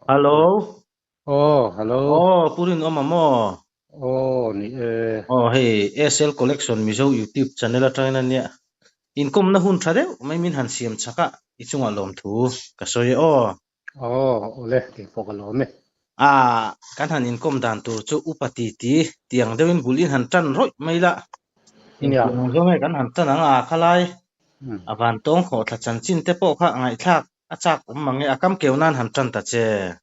Hello. Oh, hello. Oh, Purin mo. Oh, Oh, hey, ASL collection mizo YouTube channel atang na niya. Income na hun thade, may min han siam chaka. Ichunga lom thu. Kasoy oh. ole, ke pokalome. Kan han income dan tu chu upati ti tiang dewin bulin han tan roi mai la. Eng Nya, tiang zo mai kan han tan ang khalai. Avan tong kho tha chan chin te po kha ngai thak. Achak mangi akam keunan han tan ta che.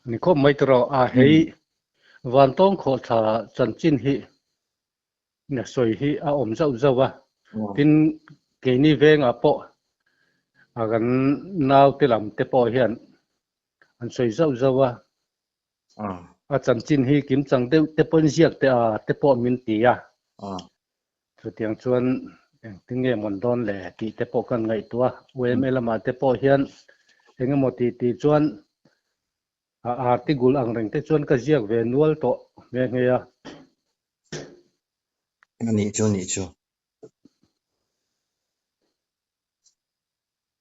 ni ko mai tro hei van tong kho tha chan chin hi na soi hi om zau zau tin ke ni veng po gan nau te lam te po hian an soi zau zau chan chin hi kim chang te pon ziak te po min ti chu tiang chuan tiếng nghe mon don le ti te po kan ngai tua wem elama te po hian engemaw ti chuan ti gul ang reng te chuan ka ziak ve nual to nge nge a Ni chu.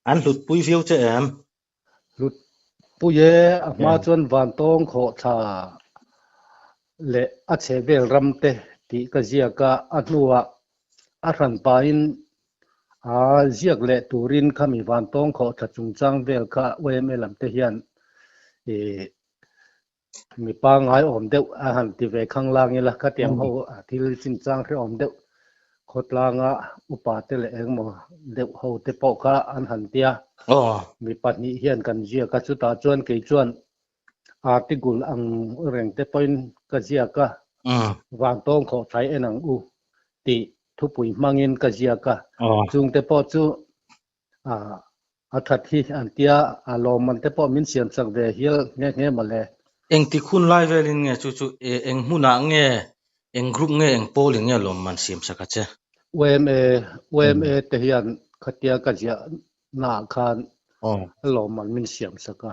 An hlut pui fiu che em. lut pu ye ma chuan van tong kho tha le a che vel ram te ti ka ziaka a hnuwa a ran pa in ziak le turin khami van tong kho tha chung chang vel kha wem elam te hian e mi pa ngai om deuh a han ti ve khang lang ila ka tiang ho thil chin chang re om deuh khotlanga upa te le engmaw deuh ho te pawh kha an han tia mi pahnih hian kan ziaka chuta chuan ke chuan ti gul ang reng te pawhin ka ziaka wang tawng khaw thai enang u ti thupui hmangin ka ziaka chung te pawh chu a that hi an tia lawm man te pawh min siam sak ve hial nge nge ma le Eng ti khun lai velin nge chu eng huna nge eng group nge eng polling nge lom man siam saka che wme te hian khatia ka zia na khan lawm man min siam saka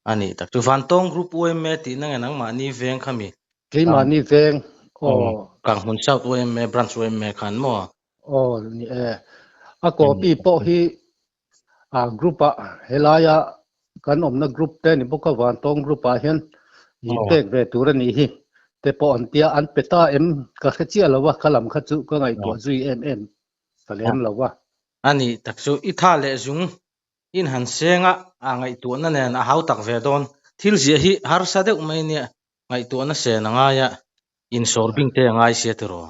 ani tak tu van tong group wme ti na nge nang ma ni veng khami keima ni veng kang hun south wme branch wme khan mo ni a copy pawh hi group helaya kan omna group te ni boka van tong group hian hi pek ve tur ani hi te pawh an tia an peta em ka khachia lawa khalam kha chu ka ngai to zui em kalem lawa ani tak chu i tha le zung in han senga ngai tu na nen a hau tak ve don thil zia hi har sa deuh mai ne ngai tu na se na nga ya in sorbing te ngai se te ro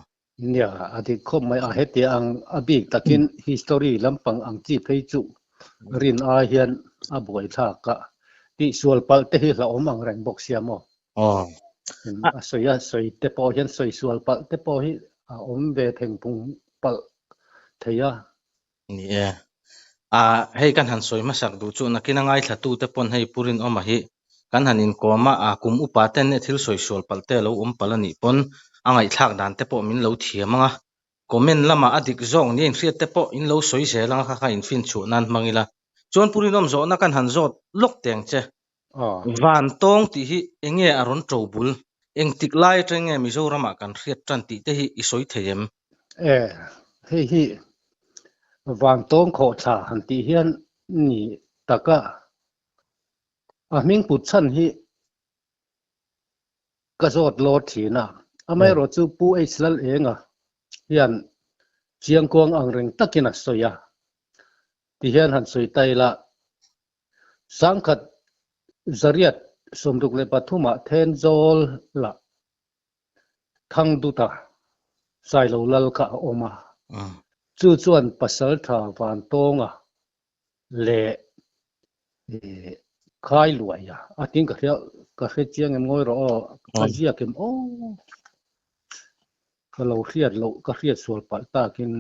nia ati khom mai a hetia ang abik takin history lampang ang chi phei chu rin a hian a boi tha ka ti sual pal te hi la om ang reng bok siamo a soi te pawh hian soi sual pal te pawh hi a om ve theng pung pal theia ni hei kan han soi ma sak du chu na kinangai thatu te pon hei purin oma hi kan hanin koma kum upa ten ne thil soi sol palte lo palani pon angai thlak dan te po min lo thiamanga comment lama adik zong ni in hriat te po in lo soi se lang kha in fin chu nan mangila chon purin om zo na kan han zot lok teng che van tong ti hi enge aron trobul eng tik lai tenge mizorama kan hriat tan ti te hi isoi theyem hei hi van tong kho tha han ti hian ni taka ming put chan hi ka zot lo thina amai ro chu pu ei slal enga hian chiang kuang ang reng takina soya ti hian han soi taila sangkhat zariat somduk le pathuma then zol la thang duta sai lo lal ka oma chu chuan pasal tha van tonga le khai luaya ating ka hre chiang em ngoi ro ka zia kem ka lo hriat lo ka hriat sual pal takin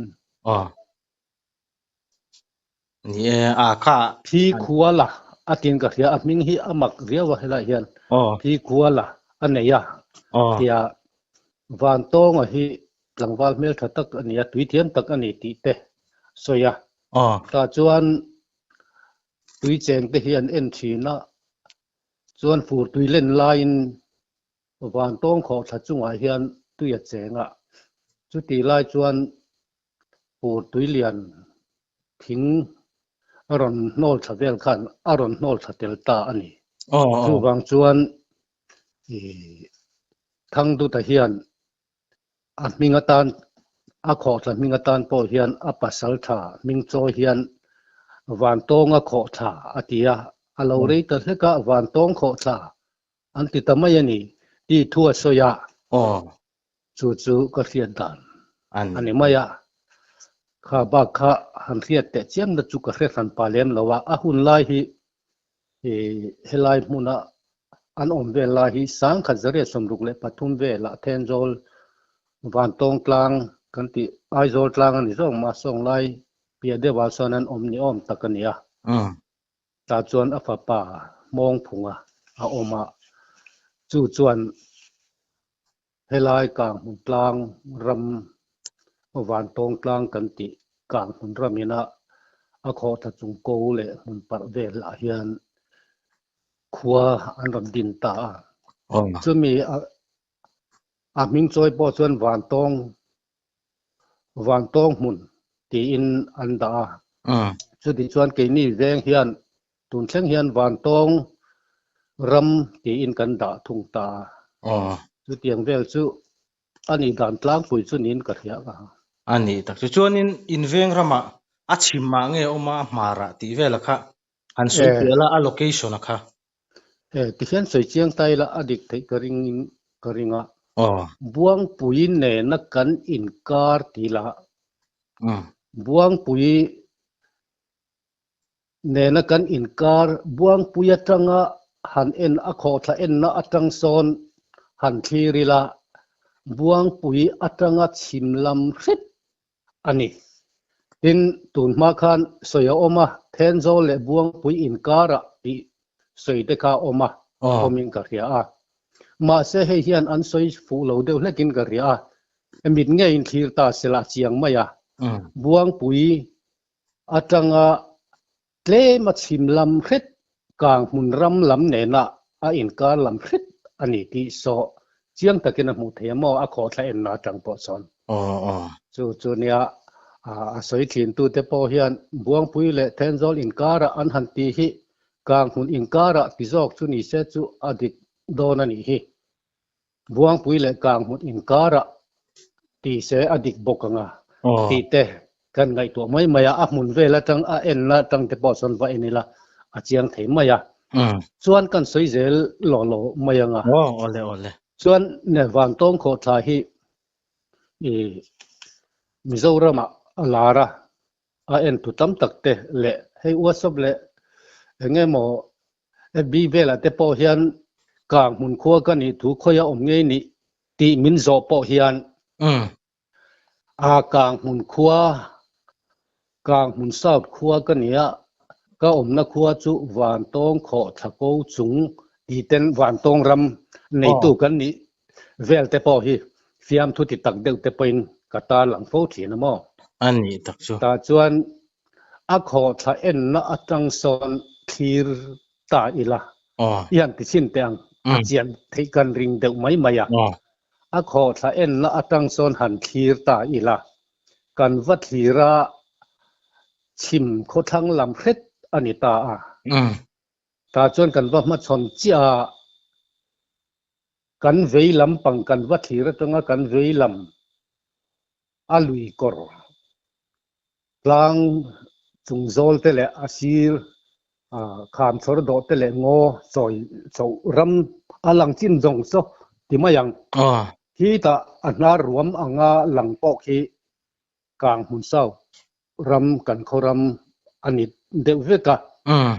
ni kha thi khuala atin ka hria aming hi amak riawa hela hian thi khuala aneya tia van tonga hi tlangwal mel tha tak ania tui thiam tak ani ti te soya ta chuan tui cheng te hian en thina chuan fur tui len lain van tong kho tha chunga hian tuia chenga chu ti lai chuan fur tui lian thing aron nol tha vel khan aron nol tha tel ta ani chu oh wang chuan i thang du ta hian a minga tan a kho tha minga tan po hian a pasal tha ming cho hian van tong a kho tha atia a lo rei ta hleka van tong kho tha an ti tamai ani ti thua soya oh chu chu ka hriat dan an ani maya kha ba kha han hriat te chiam na chu ka hre san palem lawa a hun lai hi helai muna an om ve la hi sang kha zare somruk le pathum ve la thenjol van tong tlang kan ti aizol tlang ani zong ma song lai pia de wal son an om ni om takania ta chuan a fa pa mong phunga a oma chu chuan helai kang hun tlang ram van tong tlang kan ti kang hun ramina a kho tha chung ko le hun par ve la hian khua an ram din ta oh chu mi a ming choi po chuan van tong mun ti in an da chu ti chuan ke ni veng hian tun thleng hian van tong ram ti in kan da thung ta oh chu tiang vel chu ani dan tlang pui chu nin ka hria ka ani tak chu chuan in veng rama a chimma nge oma mara ti vela kha han soi pela a location kha ti hian soi chiang tai la adik thei ka ringa oh buang pui ne na kan in kar ti la buang pui ne na kan in kar buang pui atanga han en a kho tha en na atang son han thiri la buang pui atanga chimlam hrit ani tin tun ma khan soya oma thenzo le buang pui in kara ti soi te kha oma omin ka ria a ma se he hian an soi fu lo deuh hlekin ka ria a emit nge in thir ta sela chiang maya buang pui atanga tle ma chimlam hrit kang mun ram lam ne na a in kar lam hrit ani ti so chiang takin a mu themo a kho thla en na tang po son chu nia a soi thin tu te po hian buang pui le thenjol in kara an han ti hi kang hun in kara ti jok chu ni se chu adik don ani hi buang pui le kang hun in kara ti se adik bokanga ti te kan ngai to mai maya a mun vela tang a en la tang te po son va enila a chiang thei maya chuan kan soi zel lo mayanga ole chuan ne wang tong kho tha hi Mizorama alara a en tu tam tak te le hei wasop le nge mo bi vela te po hian kang mun khuwa kan ni thu khoya om nge ni ti min zo po hian a kang mun khuwa kang mun south khuwa kan nia ka om na khuwa chu van tong kho thako chung ti ten van tong ram nei tu kan ni vel te po hi fiam thu ti tak deuh te poin kata lang fo thina mo ani tak chu ta chuan a kho tha en na atang son thir ta ila yan ti chin teng a chian thei kan ring deuh mai maya a kho tha en na atang son han thir ta ila kan va thira chim kho thang lam hret ani ta a ta chuan kan va ma chon chia kan vei lam pang kan va thira tanga kan vei lam a lui kor tlang chung zol te le asir kham thor do te le ngo choi chau ram alang chin jong so ti mayang hi ta ana ruam anga lang pok hi kang hun sau ram kan khoram ani deuh veka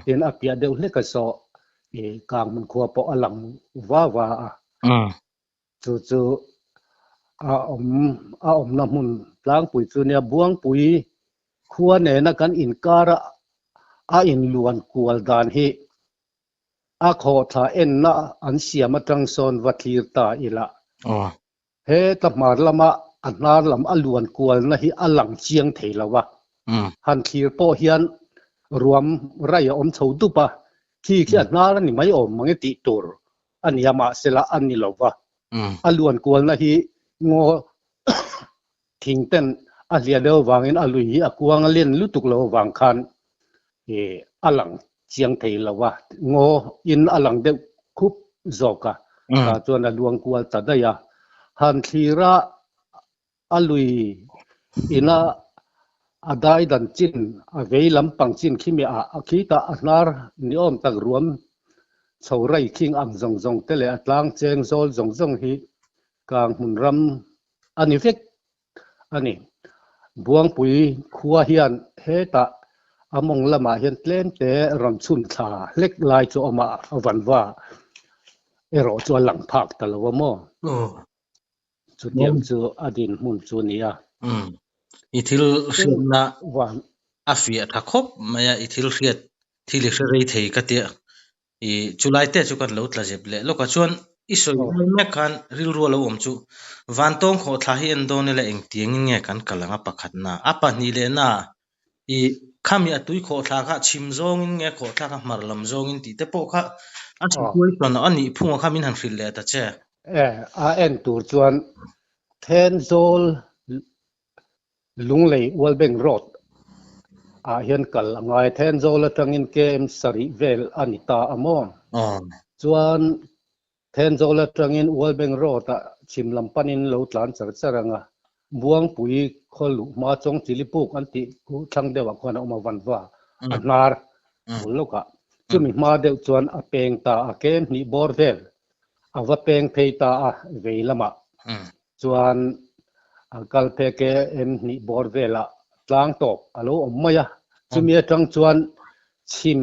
tin apia deuh hleka so kang mun khuwa po alang wa chu a om na mun tlang pui chu nia buang pui khuwa ne na kan in kara a in luan kual dan hi a kho tha en na an siam atang son vathir ta ila he ta mar lama anar lam aluan kual na hi alang chiang theilawa han thir po hian ruam rai om chho tu pa khi anar ni mai om mangi ti tur aniama sela ani lova aluan kual na hi ngo thing ten a lia lo wangin alui hi akuang len lutuk lo wang khan alang chiang thei lawa ngo in alang de khup zoka ta chuan a luang kual ta daya han thira alui ina adai dan chin a vei lampang chin khimi a khita a hnar ni om tak ruam chorai king ang zong zong tele atlang cheng zol zong zong hi kang hun ram ani vek ani buang pui khuwa hian heta among lama hian tlem te ram chun tha lek lai chu ama awanwa ero chu lang phak talawa mo chu tiang chu adin mun chu nia ithil na wan afia tha khop maya ithil riat thili rei thei ka tia I chulai te chu kan lo tla jep le loka chuan isoi me kan ril ro lo om chu van tong kho thla hi en don le eng tiang nge kan kalanga pakhat na apa ni le na I khami atui kho thla kha chim zong in nge kho thla kha mar lam zong in ti te po kha a chu koi ton ani phunga khamin han fil le ta che a en tur chuan then zol lunglei walbeng road a hian kal ngai then zol atangin kem sari vel anita amon chuan then zol atangin walbeng road a chimlam panin lo tlan char charanga buang pui kholu ma chong chilipuk anti ku thang dewa khona oma wanwa anar buloka chumi ma deuh chuan a peng ta a kem ni borvel awa peng phei ta a veilama chuan kal pheke em ni borvela tlang tok alo ommaya chumi atang chuan chim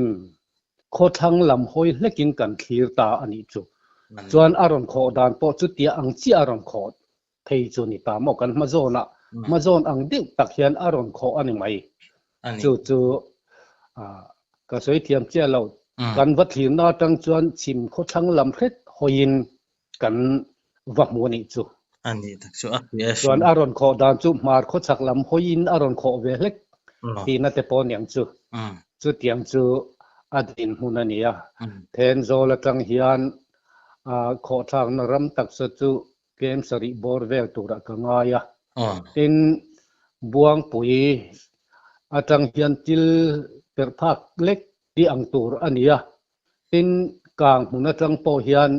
kho thang lam hoi hlekin kan thlir ta ani chu chuan aron kho dan po chu tia ang chi aron kho thei chu ni ta mo kan ma zon ang deuh tak hian aron kho ani mai chu ka soi thiam chia lo kan va thlir na tang chuan chim kho thang lam hlet hoin kan va mu ni chu ani tak chu a chuan aron kho dan chu mar kho chak lam hoin aron kho ve hlek ti na te pon yang chu tiang chu adin hunania then zol atang hian kho thang na ram tak sa chu kem sari bor vel tura ka ngaya tin buang pui atang hian til perphak lek ti ang tur ania tin kang hun atang po hian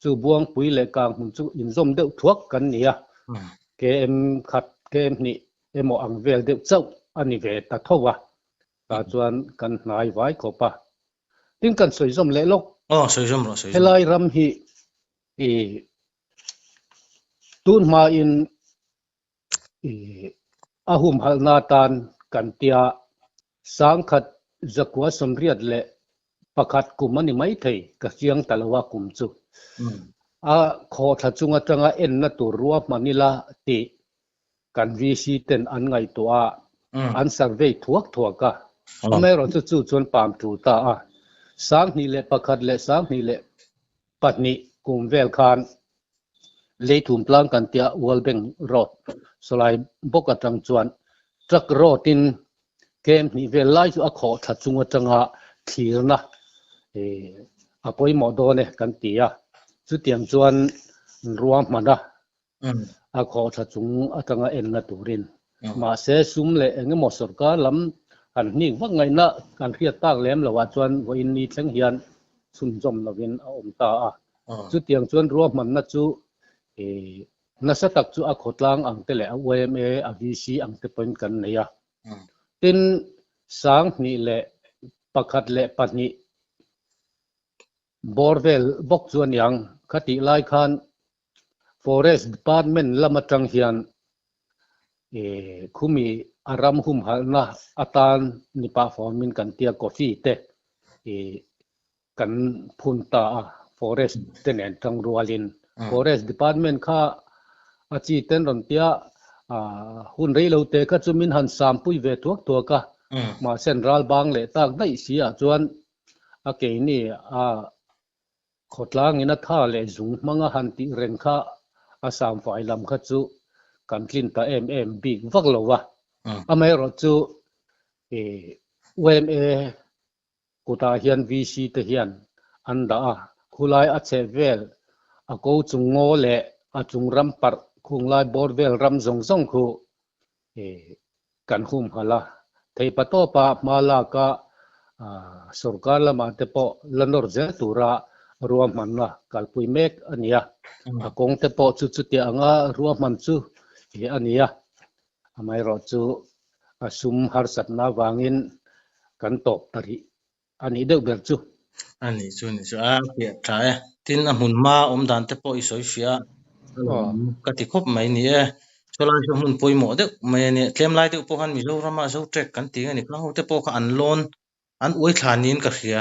chu buang pui le kang hun chu in zom deuh thuak kan nia ke em khat ke em ni emo ang vel deuh chau ani ve ta thowa ta chuan kan hnai vai ko pa tin kan soi zom le lok soi zom ro soi helai ram hi tun ma in ahum halna tan kan tia sang khat zakwa somriat le pakhat kumani mai thei ka chiang talawa kum chu a kho tha chunga tanga en na tur ruwa manila ti kan vc ten an ngai to a an survey thuak ka amai ro chu chuan pam tu ta a sang ni le pakhat le sang ni le patni kum vel khan le thum plang kan tia walbeng road solai boka tang chuan truck road in kem ni vel lai chu a kho tha chunga tanga thirna apoi mo do ne kan tia chu tiang chuan ruam mana a kho tha chung atanga en na turin ma se sum le engemaw sarkar lam kan hning wak ngai na kan riat tak lem lawa chuan voin ni thleng hian chun zom lovin a om ta a chu tiang chuan ruam man na chu nasa tak chu a khotlang ang tele a OMA a VC ang te point kan neya tin sang ni le pakhat le pani borvel bok chuan yang khati lai khan forest department lamatang hian khumi aram hum halna atan nipa formin kan tia coffee te kan phunta forest tenen tang rualin forest department kha achi ten ron tia hun rei lo te ka chumin han sam pui ve tuak to ka ma central bank le tak dai sia chuan a ke ni khotlang ina tha le zung manga han ti ren kha asam fai lam kha chu kan tlin ta em big vak lowa amai ro chu OMA kuta hian VC te hian anda khulai a che vel a ko chung ngo le a chung ram par khung lai bor vel ram zong zong khu kan hum hala thei pato pa mala ka sarkar lama te po lanor je tura ruam man na kalpui mek ania akong te po chu chu ti anga ruam man chu hi ania amai ro chu asum har satna wangin kan top tari ani deuh ber chu ani chu ni chu a pia thae tin a mun ma dan te po isoi fia ka ti khop mai ni e solai so mun poimo de mai ni tlem lai de po han mi lo rama zo trek kan ti ani klang ho te po kha an lon an oi thłanin ka hria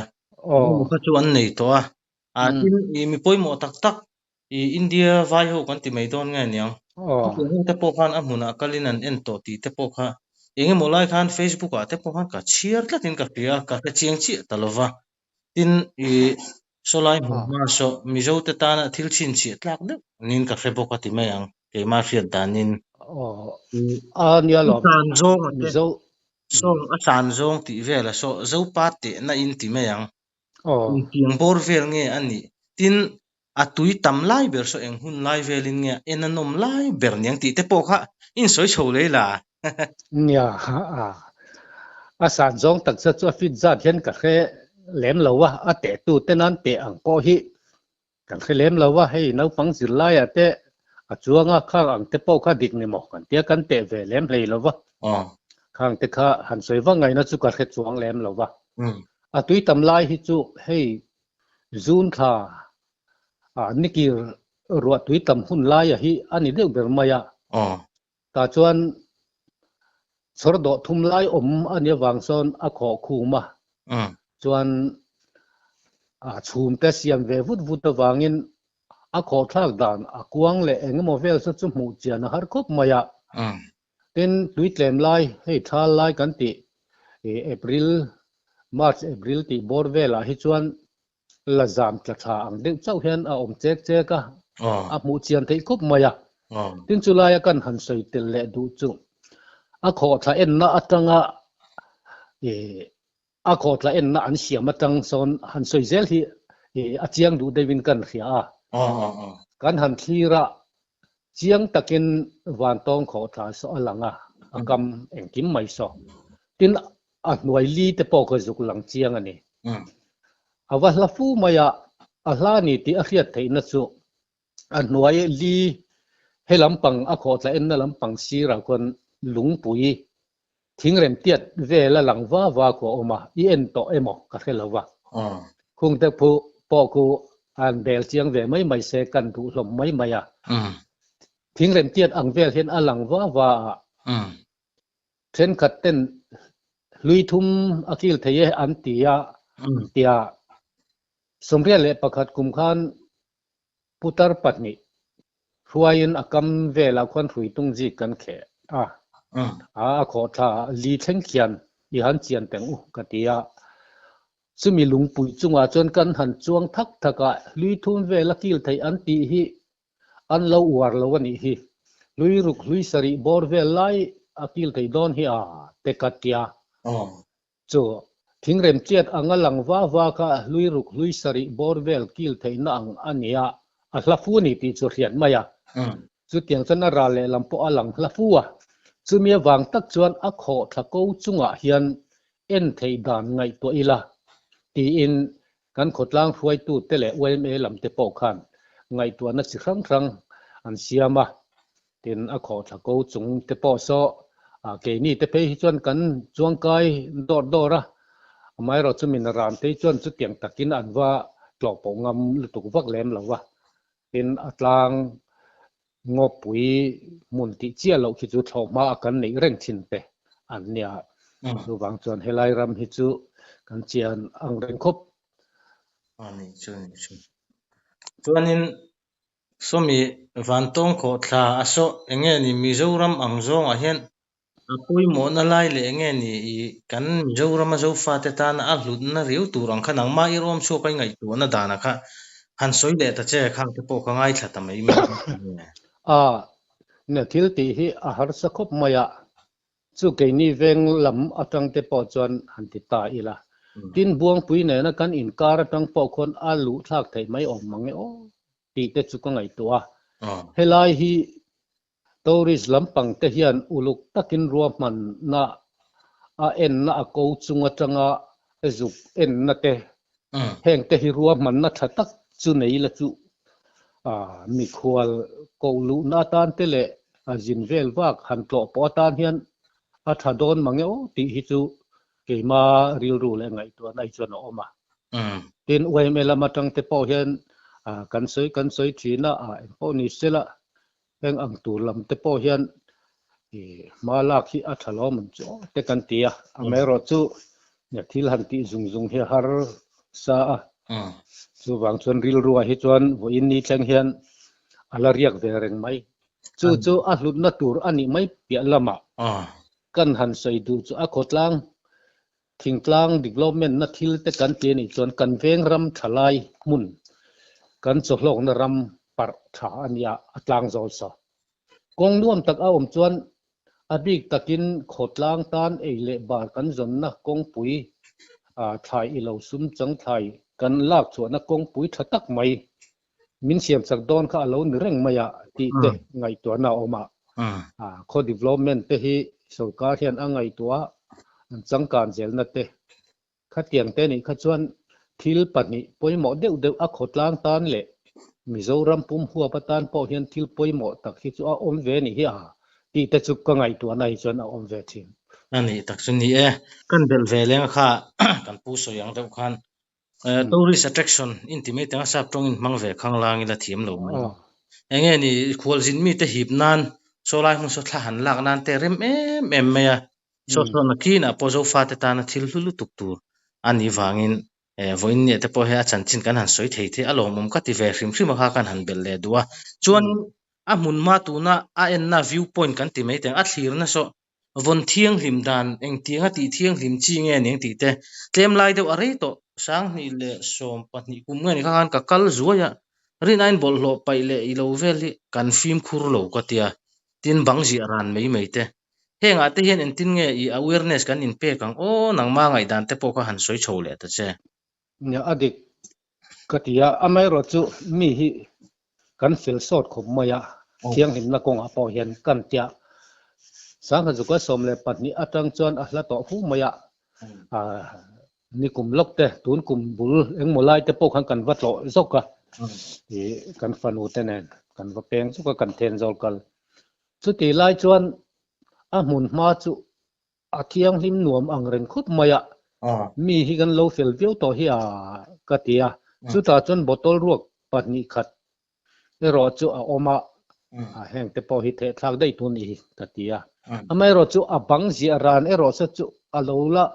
mo kha chu an nei to a tin i mi poimo tak tak i India vai ho kan ti mai don nge niang te po khan a hmuna kalin an en to ti te po kha enge molai khan Facebook a te po khan ka chiar tlatin ka hria ka chiang chi talova tin i solai ma so mizo te ta na thil chin chi tlak de nin ka hre boka ti mai ang ke ma hriat danin ania lo san zong mizo so a san zong ti vela so zo pa te na in ti mai ang in tiang bor vel nge ani tin a tui tam lai ber so eng hun lai velin nge enanom lai ber niang ti te po kha in soi chho le la nia a san zong tak sa chu fit za hian ka khe lem lo wa a te tu te nan te ang po hi kan khe lem lo wa hei no pang zir lai a te a chuanga kha ang te po kha dik ni mo kan tia kan te ve lem hlei lo wa khang te kha han soi wa ngai na chu ka khe chuang lem lo wa a tui tam lai hi chu hei zun kha niki ruat tui tam hun lai a hi ani deuh ber maya ta chuan sor do thum lai ania wang son a kho khu ma chuan chhum te siam ve vut vut wangin a kho thak dan a kuang le engemaw vel sa chu hmu chian a har khop maya tin tui tlem lai hei thal lai kan ti April March April ti bor vela hi chuan la zam tla tha ang deuh chau hian a om chek chek a hmu chian thei khop maya tin chulai a kan han soi tel le du chu a kho thla en na atanga a kho thla en na an siam atang son han soi zel hi a chiang du devin kan khia kan han thira chiang takin wan tong kho thla so alanga akam engkim mai so tin a hnuai li te po ko zuk lang chiang ani awa hlafu maya a hla ni ti a hriat theina chu a hnuai li he lampang a kho thla en na lampang sira kon lungpui thingrem tiat vela langwa wa ko oma i en to emo ka khelawa khung te phu po ku an bel chiang ve mai mai se kan du hlom mai maya thingrem tiat ang vel hen a langwa wa then khat ten lui thum akil theye an tia tia somria le pakhat kum khan putar patni huain akam vela khon hrui tung ji kan khe kho tha li thleng khian i han chian teng ka tia chumi lungpui chunga chon kan han chuang thak thaka lui thum vela kil thei an ti hi an lo war lo ani hi lui ruk lui sari bor vel lai akil thei don hi te ka tia chu thingrem chiat anga langwa wa ka lui ruk lui sari bor vel kil thei na ang ania a hlafu ni ti chu rian maya chu tiang chana ra le lampo alang hlafuwa chumia wang tak chuan a kho thako chunga hian en thei dan ngai to ila ti in kan khotlang hruai tu te le OMA lam te po khan ngai to na chi khrang khrang an siama tin a kho thako chung te po so ke ni te pe hi chuan kan chuang kai dor dora mai ro chumin ram te chuan chu tiang takin anwa tlo po ngam lutuk vak lem lawa tin atlang ngopui mun ti chia lo khi chu thoma kan nei reng thin pe an nia chu wang chuan helai ram hi chu kan chian ang reng khop ani chu chuanin somi vantong kho thla aso enge ni Mizoram angzong a hian apui mo na lai le enge ni i kan Mizoram zo fa te ta na a hlut na riu turang khanang ma i rom chu kai ngai tu na dana kha han soi le ta che khang te po ka ngai thla ta mai ne thil ti hi a har sa khop maya chu ke ni veng lam atang te po chuan han ti ta ila tin buang pui ne na kan in kar atang po khon alu thak thei mai om mangi ti te chu ka ngai tua helai hi tourist lampang te hian uluk takin ruam man na a en na a ko chunga tanga dục en na te ừ heng te hi ruwa man na tha tak chu nei la chu mi khual ko lu na tan te le jin vel wak han tlo po tan hian a tha don mange o ti hi chu ke ma ril ru le ngai to nai chuan o ma ừ tin wei me la ma tang te po hian kan soi thina en po ni sela heng ang tu lam te po hian ma lak hi a thalo man chu te kan tia a me ro chu ya thil han ti zung zung hi har sa ừ chu wang chuan ril ruwa hi chuan vo in ni thleng hian ala riak ve reng mai chu a hlut na tur ani mai pia lama kan han sei du chu a khotlang thingtlang development na thil te kan ti ni chuan kan veng ram thalai mun kan chohlok na ram par tha ania atlang zol sa kong nuam tak a om chuan abik takin khotlang tan eile bar kan zon na kong pui thai ilo sum chang thai kan lak chuan na kong pui thatak mai min siam sak don kha alo ni reng maya ti te ngai to na oma kho development te hi sarkar hian a ngai tua chang kan zel na te kha tiang te ni kha chuan thil pani poimo deuh deuh a khotlang tan le mizoram pum huwa patan po hian thil poimo tak hi chu a om ve ni hi ti te chu ka ngai tua nai chuan a om ve thin ani tak chu ni e kan bel ve leng kha kan pu so yang deuh khan tourist attraction intimate anga sap tong in mang ve khang lang ila thiam lo mai enge ni khwal jin mi te hip nan so lai mu so thla han lak nan te rem em me ya so so na ki na po zo fa te ta na thil hulu tuk tur ani wangin voin ne te po he a chan chin kan han soi thei the alo mum ka ti ve hrim hrim ha kan han bel le duwa chuan a mun ma tu na a en na viewpoint kan ti mai te a thlir na so von thiang hlim dan eng tianga ti thiang hlim chi nge ning ti te tlem lai deuh a rei to sang ni le som pahnih kum nge ni khan ka kal zuaya rin ain bol hlo pai le i lo veli kan film khur lo ka tia tin bang ji ran mei mei te henga te hian en tin nge i awareness kan in pe kang o nang ma ngai dan te po ka han soi chho le ta che nya adik katia amai ro chu mi hi kan fil sot khop maya thiang him na kong a po hian kan tia sang ha zuka som le patni atang chuan a hla to hu maya ni kum lok te tun kum bul eng molai te po khan kan va tlo zoka ti kan fanu te nen kan va peng chu ka kan then zol kal chu ti lai chuan a mun ma chu a thiang him nuam ang ren khut maya mi hi kan lo fel view to hi katia chu ta chuan botol ruak patni khat e ro chu a oma heng te po hi the thak dei tu ni katia amai ro chu a bang zia ran e ro sa chu a lo la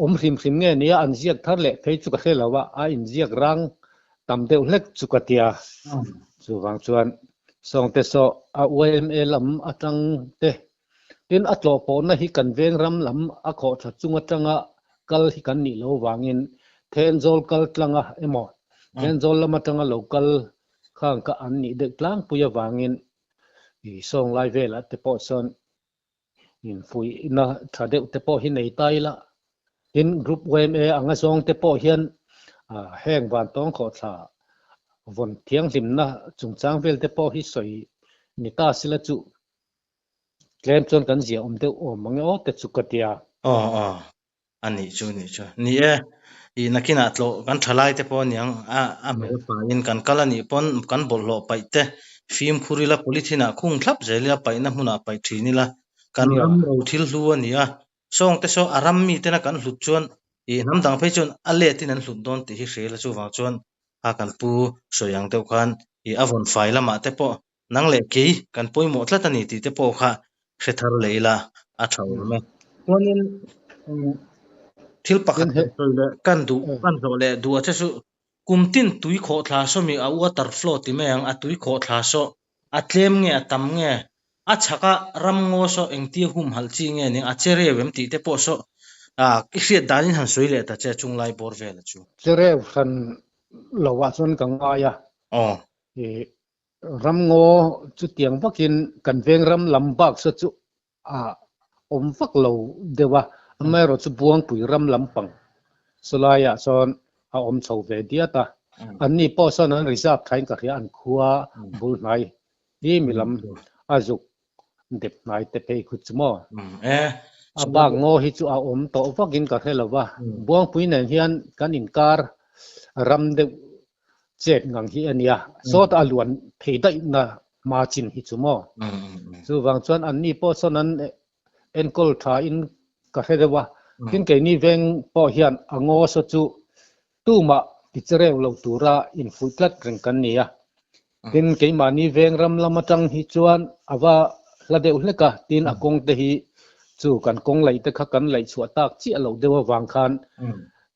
om hrim hrim nge nia an ziak thar le thei chu ka helawa a in ziak rang tam deuh hlek chu katia chu wang chuan song te so a OMA lam atang te tin atlo po na hi kan veng ram lam a kho tha chunga tanga kal hi kan ni lo wangin then zol kal tlanga emo then zol lama tanga local khang ka an ni de tlang puya wangin i song lai vela te po son in fui na tha deuh te po hi nei tai la in group OMA anga song te po hian heng van tong kho tha von thiang hlim na chungchang vel te po hi soi ni ta sila chu tlem chon kan zia om deuh om mange o te chu katia ani chu ni e i nakina tlo kan thalai te pon yang a me pa in kan kalani pon kan bol lo pai te film khurila polythene khung thlap zelia pai na huna pai thini la kan ram ro thil hlu ania song te so aram mi te na kan hlut chuan i nam dang phei chuan ale tin an hlut don ti hi hrela chu wang chuan a kan pu soyang deuh khan i avon fai lama te po nang le ke kan poimo tlatani ti te po kha hre leila a thau me chuanin thil pakhat kan zo le du acha su kumtin tui kho thla so mi a water flow ti meng a tui kho thla so a tlem nge a tam nge a chhaka ram ngo so engti hum hal chi nge ni a chere wem ti te po so ki hriat danin han soi le ta che chung lai bor vel chu chere khan lowa chon ka nga ya e ram ngo chu tiang vakin kan veng ram lam bak sa chu om vak lo dewa amai ro chu buang pui ram lam pang solaya son om chho ve dia ta an ni po son an reserve thain ka ria an khuwa bul nai ni milam azuk dep nai te pe khu chmo abang ngo hi chu a to vakin ka thela wa buang pui nen hian kan in kar ram de chet ngang hi ania so ta luan thei dai na ma chin hi chu mo chu wang chuan an ni po son an enkol tha in ka hedewa tin ke ni veng po hian ango so chu tu ma ti chereng lo tura in futlat reng kan nia tin ke ma ni veng ram lamatang hi chuan awa la deuh hleka tin akong te hi chu kan kong lai te kha kan lai chhuat tak chi lo dewa wang khan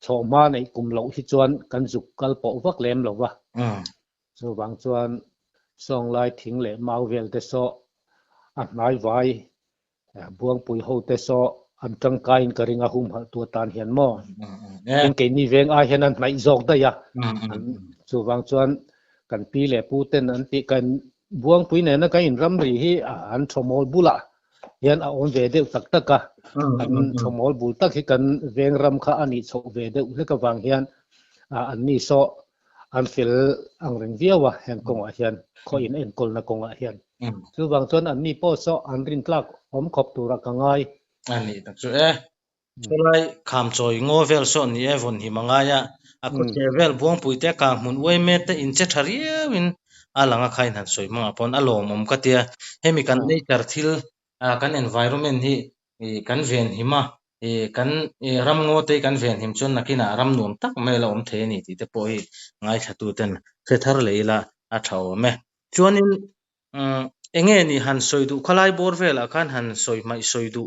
chawma nei kum lo hi chuan kan zuk kal po vak lem lo wa chu wang chuan song lai thing le mau vel te so a nai vai buang pui ho te so an tang kain karinga hum hal tu tan hian mo tin ke ni veng a hian an nai zok da ya chu wang chuan kan pi le pu ten an ti kan buang pui ne na kain ram ri hi an thomol bula hian a on ve de tak taka an thomol bul tak hi kan veng ram kha ani chok ve de le ka wang hian an ni so an fil ang reng viawa hen kong a hian kho in en kol na kong a hian chu wang chuan an ni po so an rin tlak om khop tura ka ngai ani tak chu solai kham choi ngo vel so ni evon hi mangaya aku chevel buang puite ka mun wei me te in che tharia win alanga khain han soi manga pon alom om katia hemi kan nature thil kan environment hi kan ven hima kan ram ngo te kan ven him chon nakina ram nuam tak me la om the ni ti te po hi ngai thatu ten the thar leila a thau me chuanin enge ni han soi du khalai bor vel akan han soi mai soi du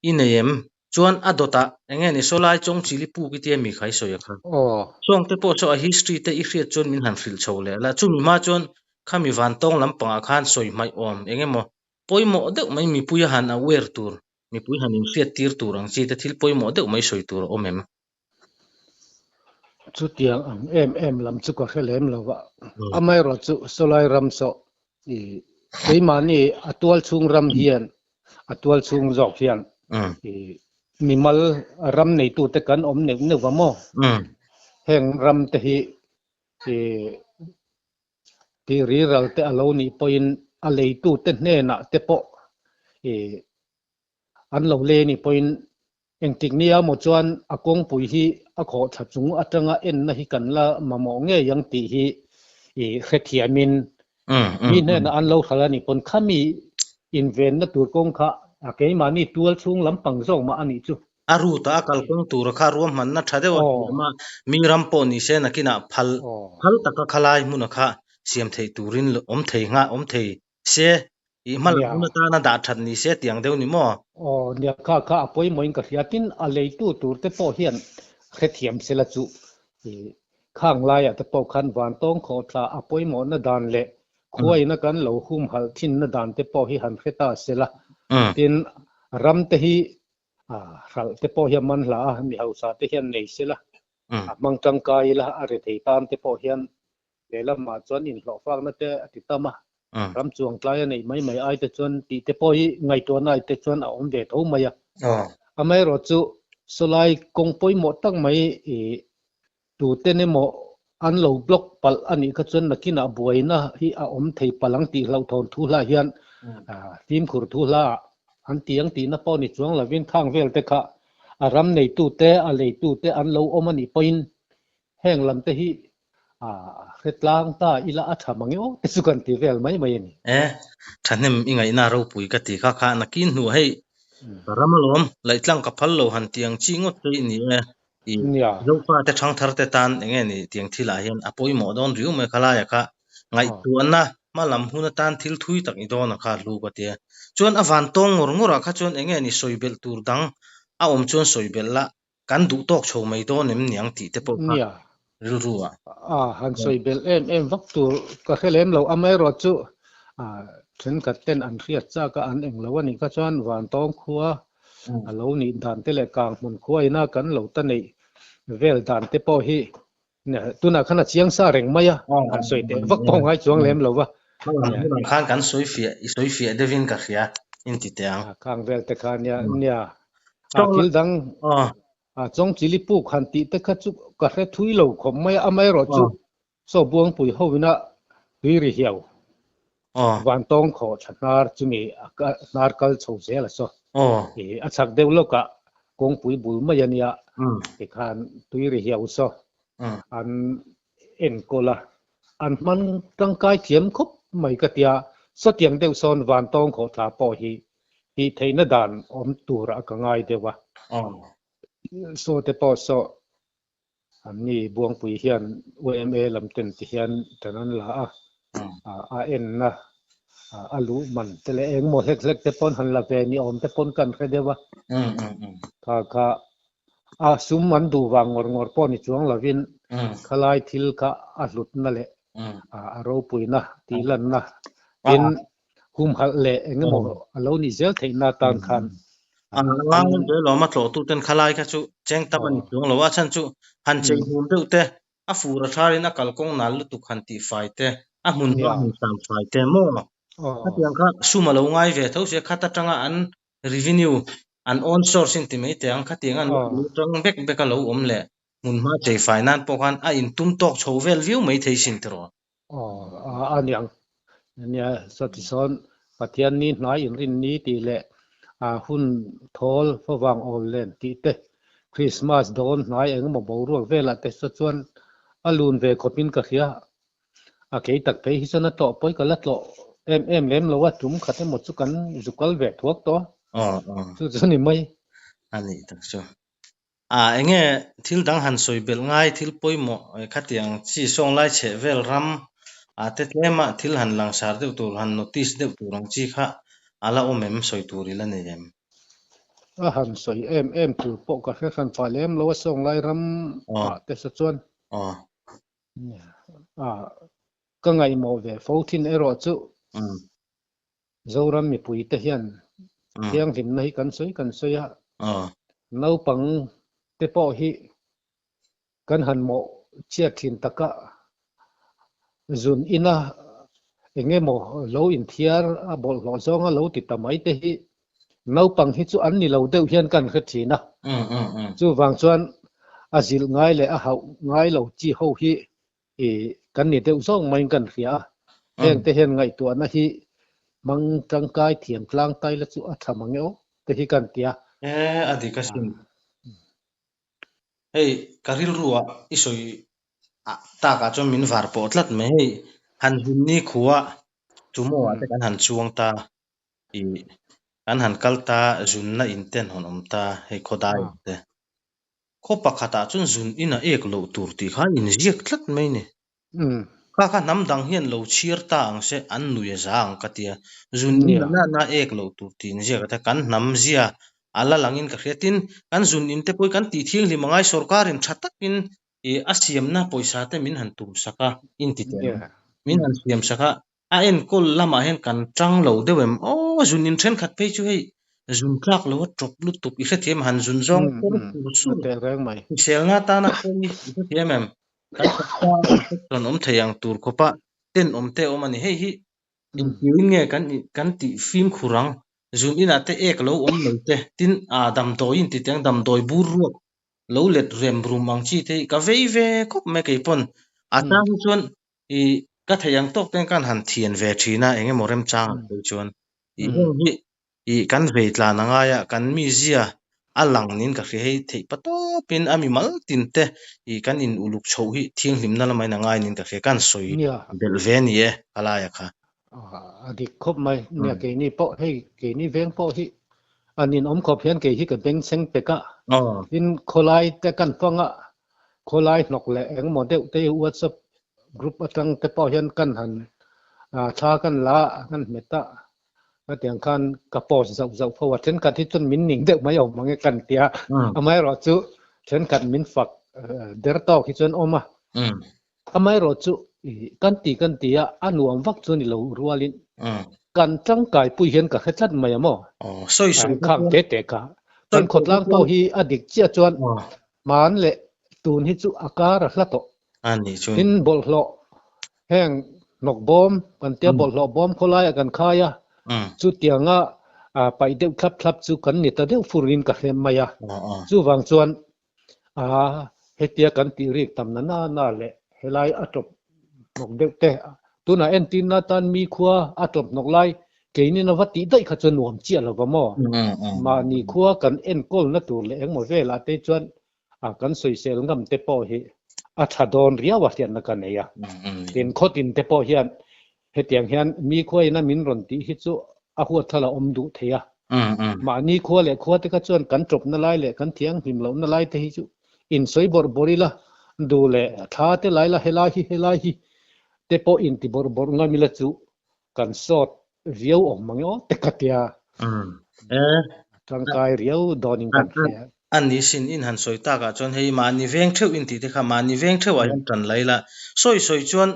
inayem chuan adota enge ni solai chong chili pu ki te mi khai soya kha chong te po cho a history te i hriat chon min han fil chole la chu mi ma chon khami van tong lam panga khan soi mai om enge mo poimo de mai mi puya han aware tur mi pui han in hriat tir tur ang chi te thil poimo de mai soi tur omem chu tiang ang em lam chu ka khelem lawa amai ro chu solai ram so i keimani atual chung ram hian atual chung zok hian i mimal ram nei tu te kan om ne wa mo heng ram te hi ti ri ral te alo ni point a lei tu te hne na te po an lo le ni point eng tik nia mo chuan akong pui hi a kho tha chung atanga en na hi kan la mamo nge yang ti hi khethiamin mi ne na an lo khala ni pon khami inven na tur kong kha a ke mani tual chung lampang zong ma ani chu aru ta kal kong tur kha ruam man na thade wa ma mi ram po ni se na kina phal taka khalai mu na kha siam thei turin om thei nga om thei se i mal na ta na da that ni se tiang deu ni mo nia kha apoi moin ka hiatin a lei tu tur te po hian khethiam sela chu khang lai a te po khan wan tong kho tha apoi mo na dan le khuai na kan lo hum hal thin na dan te po hi han kheta sela tin ram te hi hal te po hian man hla mi hausa te hian nei sela mang tang kai la a re thei tam te po hian lela ma chuan in hlo fak na te atitama ram chuang tlai nei mai ai te chuan ti te po hi ngai to nai te chuan a om ve tho mai amai ro chu solai kong poi mo tak mai tu te ne mo an lo block pal ani ka chuan nakina buaina hi a om thei palang ti hlo thon thu la hian tim khur thu la an tiang ti na po ni chuang la vin khang vel te kha aram nei tu te a lei tu te an lo om ani point heng lam te hi hetlang ta ila atha mangyo te su kan ti vel mai ni thanem ingai na ro pui ka ti kha na kin hu hei ramalom laitlang ka phal lo han tiang chingot te ni zo fa te thang thar te tan enge ni tiang thila hian apoi mo don riu me khala ya kha ngai tu anna malam huna tan thil thui tak i don kha lu ka te chuan awan tong ngor kha chuan enge ni soibel tur dang a om chuan soibel la kan du tok chho mai don nem niang ti te po kha ruwa han soibel em vak tur ka khelem lo amai ro chu then ka ten an riat cha ka an eng lo ani ka chuan wan tong khuwa alo ni dan te le kang mun khuai na kan lo ta nei vel dan te po hi tuna khana chiang sa reng maya an soi te vak pong hai chuang lem lo wa khan kan soi fia devin ka khia in ti teang kang vel te khan nia kil dang chong chili pu khan ti te kha chu ka hre thui lo khom mai amai ro chu so buang pui hovina ri ri hiao wan tong kho chanar chumi nar kal chho zela so oh achak deuh loka kawngpui bul mai ania khan tuiri hiau so an enkola an man tangkai thiam khop mai ka tia so tiang deuh son van tong kho thla po hi theina dan om tura ka ngai dewa so te po so an ni buang pui hian UMA lamten ti hian tanan la a en na alu man tele eng mo hek hek te pon han la ve ni om te pon kan khedewa kha a sum man du wang ngor ngor pon ni chuang lovin khalai thil ka a hlut na le a ro pui na ti lan na tin hum hal le eng mo alo ni zel theina tan khan ngang de lo ma tlo tu ten khalai kha chu cheng tap ani chung lo wa chan chu han chei hum deuh te a fura tharin a kalkong nal lu tu khan ti fai te a mun ba mun sam fai te mo a tiang kha suma lo ngai ve tho se khata tanga an revenue an on source in ti mai te ang kha tiang an lu tang bek bek a lo om le mun ma chei finance po khan a in tum tok chho vel view mai thei sin tro anyang nia satison pathian ni hnai in rin ni ti le hun thol phawang ol len ti te Christmas don hnai eng mo boruak vela te sa chuan alun ve khopin ka khia a ke tak pe hi sana to poi ka la tlo em lem lo wa tum khate mo chu kan zukal ve thuak to chu chu ni mai ani tak chu enge thil dang han soi bel ngai thil poimo khatiang chi song lai che vel ram te tlema thil han lang sar deuh tur han notice deuh turang chi kha ala omem soi turi la nei em han soi em tu po ka khe khan fa lem lo song lai ram te sa chuan ka ngai mo ve fotin ero chu zoram mi pui te hian thiang him nei kan soi a nau pang te po hi kan han mo chia thin taka zun ina enge mo lo in thiar a bol lo zong a lo ti tamai te hi nau pang hi chu an ni lo deuh hian kan kha thina chu wang chuan a zil ngai le a hau ngai lo chi ho hi kan ni deuh zong mai kan khia heng te hian ngai tu na hi mang tangkai thiam tlang tai la chu a thamangeo te hi kan tia adi ka sim hey karil ruwa isoi ta ka chon min var po tlat me hey han hun ni khuwa chumo ate kan han chuang ta i kan han kal ta zun na inten hon om ta hey khodai te kho pakhata chun zun ina ek lo tur ti kha in riek tlat mai ni kha nam dang hian lo chir ta ang se an nuya zang ka tia zun ina na ek lo tur ti ni je ka kan nam zia ala langin ka hretin kan zun in te poi kan ti thing li mangai sarkar in thatak in asiam na poisa te min han tum saka in ti te min han siam saka a en kol lama hen kan tang lo dewem zun in then khat pe chu hei zun klak lo drop lu tup i kha them han zun zong por su te reng mai sel nga ta na ko ni i kha them em kan ta om thayang tur khopa ten om te om ani hei hi in tiwin nge kan ti film khurang zun ina te ek lo om lo te tin dam doi in ti teng dam doi bur ruak lo let rem brum mang chi te ka vei ve khop me ke pon ata hu chuan ka thayang tok ten kan han thian ve thina enge morem chang pe chuan kan vei tla na nga ya kan mi zia alang nin ka hre hei thei pato pin ami mal tin te kan in uluk chho hi thing hlim na lamai na ngai nin ka hre kan soi bel ve ni e ala ya kha adi khop mai nia ke ni po hei ke ni veng po hi anin om khop hian ke hi ka beng seng peka in kholai te kan panga kholai nok le eng mo deuh te WhatsApp group atang te po hian kan han tha kan la kan meta ka tiang khan ka post zau zau phawat then ka thi chun min ning deuh mai om mangi kan tia amai ro chu then kan min fak der to ki chun oma amai ro chu kan tia anuam vak chu ni lo rualin kan tang kai pui hian ka khetlat mai amo soi soi khang te ka kan khotlang po hi adik chia chuan man le tun hi chu akara hlato ani chu tin bol hlo heng nok bom kan tia bol hlo bom kholai kan khaya chu tianga pai deuh thlap chu kan ni ta deuh furin ka hlem maya chu wang chuan hetia kan ti rik tam na le helai atop nok deuh te tuna en tin na tan mi khuwa atop nok lai cái này nó vắt tí đấy khát cho nuông chia là vào mò mà ni khua cần en call nó tụ lệ em một về là tê chuan cần soi xe ngầm tê po hi thà đòn ria vắt hiện là cần này tiền khó tiền tê po hiện hết tiếng hiện mi khua na min ron tí hít chỗ hua thà là đủ thế mà ni khua lệ khua tê khát chuan cần chụp nó lại lệ cần tiếng him lâu nó lại tê hít chỗ in soi bor bori la đủ lệ thà tê lại là helai hi tê po in tê bor ngam mi la chỗ cần sót riau om mangyo tekatia tangkai riau doning kan khia an ni sin in han soi ta ka chon hei ma ni veng theu in ti te kha ma ni veng theu a yan tran laila soi chuan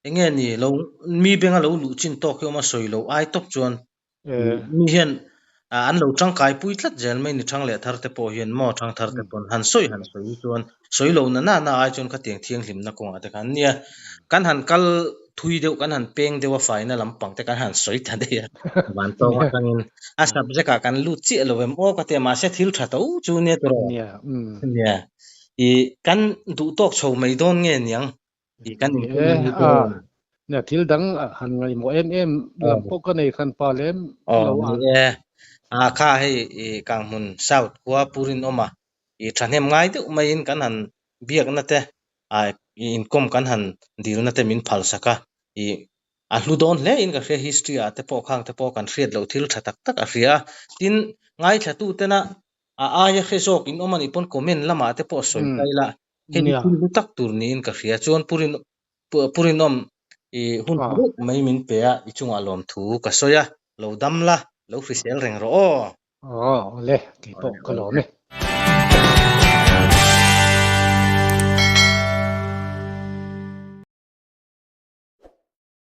enge ni lo mi benga lo lu chin to ke ma soi lo ai tok chuan mi hian an lo tangkai pui tlat zel mai ni thang le thar te po hian mo thang thar te pon han soi chuan soi lo na ai chuan kha tiang thiang hlim na ko nga te khan nia kan han kal thui deuh kan han peng dewa faina lampang te kan han soi ta de ban to wa kangin a subject ka kan lu chi lovem o ka te ma se thil tha to chu ne to nia I kan du tok chho mai don nge niang I kan in na thil dang han ngai mo em lam po ka nei khan pa lem lo kha hei kang mun south kwa purin oma I thanem ngai deuh mai in kan han biak na te in kom kan han dil na te min phal saka hludon le in ka hre history te po khang te po kan hriat lo thil tha tak tak a hria tin ngai thla tu te na aya hre jok in omani pon comment lama te po soi kaila hei thil lu tak tur ni in ka hria chuan purin om hun mai min pe a I chunga lom thu ka soya lo dam la lo frisel reng ro le ki po ka lo ne